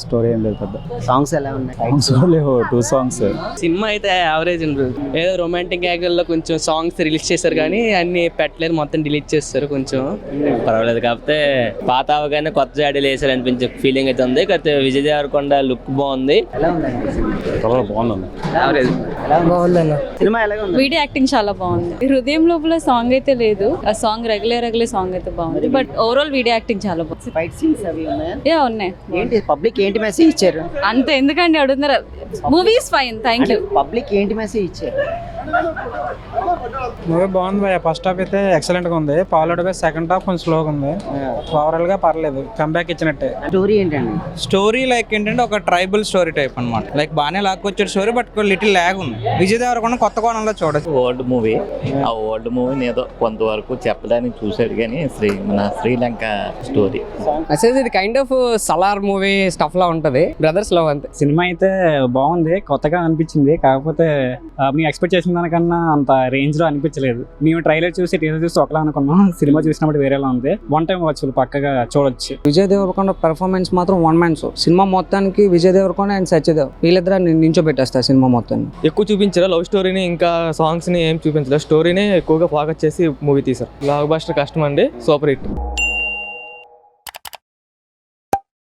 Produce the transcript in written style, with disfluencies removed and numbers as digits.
Story ఏం లేదు పెద్ద. సాంగ్స్ ఎలా ఉన్నాయి? సాంగ్స్ లేవు, 2 సాంగ్స్. సినిమా అయితే యావరేజ్ ఉంటుంది. ఏదో రొమాంటిక్ యాంగిల్లో కొంచెం సాంగ్స్ రిలీజ్ చేశారు కానీ అన్ని పెట్టలేదు, మొత్తం డిలీట్ చేస్తారు. కొంచెం పర్వాలేదు, కాకపోతే పాత అవగానే కొత్త జాడీలు వేసారు అనిపించే ఫీలింగ్ అయితే ఉంది. కాకపోతే విజయ్ దేవరకొండ లుక్ బాగుంది. ఎలా ఉందండి సినిమా? బాగుంది. యావరేజ్. బాగుందన్న సినిమా ఎలాగ ఉంది? వీడియో యాక్టింగ్ చాలా బాగుంది. హృదయం లోపల సాంగ్ అయితే లేదు, ఆ సాంగ్ రెగ్యులర్ సాంగ్ అయితే బాగుంది. బట్ ఓవరాల్ వీడియో యాక్టింగ్ చాలా బాగుంది. ఫైట్ సీన్స్ అవి ఉన్నాయా? ఉన్నాయి. ఏంటి పబ్లిక్ ఏంటి మెసేజ్ ఇచ్చారు? అంతే ఎందుకండి అడుగుతున్నారు. Movies fine, thank you. Public ఏంటి మెసేజ్ ఇచ్చారు? మూవీ బాగుంది భయ్య. ఫస్ట్ హాఫ్ అయితే ఎక్సలెంట్ గా ఉంది, ఫాలోడ్ బై సెకండ్ హాఫ్ కొంచెం స్లోగా ఉంది. ఓవరాల్ గా పర్లేదు, కంబ్యాక్ ఇచ్చినట్టే. స్టోరీ ఏంటండి? స్టోరీ లైక్ ఏంటంటే ఒక ట్రైబల్ స్టోరీ టైప్ అన్నమాట. లైక్ బాగానే లాక్కొచ్చే స్టోరీ, బట్ లిటిల్ ల్యాగ్ ఉంది. విజయ్ దేవరకొండ కొత్త కోణంలో చూడొచ్చు. ఓల్డ్ మూవీ, ఆ ఓల్డ్ మూవీని ఏదో కొంతవరకు చెప్పడానికి చూసాడు కానీ మన శ్రీలంక స్టోరీ. మెసేజ్ ఇది kind of Salaar movie stuff లా ఉంటది, బ్రదర్స్ లవ్ అంతే. సినిమా అయితే బాగుంది, కొత్తగా అనిపించింది. కాకపోతే మేము ఎక్స్పెక్ట్ చేసిన దానికన్నా అంత రేంజ్ లో అనిపించలేదు. మేము ట్రైలర్ చూసి టీజర్ చూసి ఒకలా అనుకున్నాం, సినిమా చూసినప్పుడు వేరేలా ఉంది. వన్ టైం వచ్చు, పక్కగా చూడొచ్చు. విజయ్ దేవరకొండ పెర్ఫార్మెన్స్ మాత్రం వన్ మ్యాన్ షో. సినిమా మొత్తానికి విజయ్ దేవరకొండ అండ్ సత్యదేవ్ వీళ్ళిద్దరు నించోబెట్టేస్తారు సినిమా మొత్తాన్ని. ఎక్కువ చూపించారు లవ్ స్టోరీని, ఇంకా సాంగ్స్ ని ఏం చూపించలేదు. స్టోరీని ఎక్కువగా ఫోకస్ చేసి మూవీ తీశారు. బ్లాక్ బస్టర్ కష్టం అండి, సూపర్ హిట్.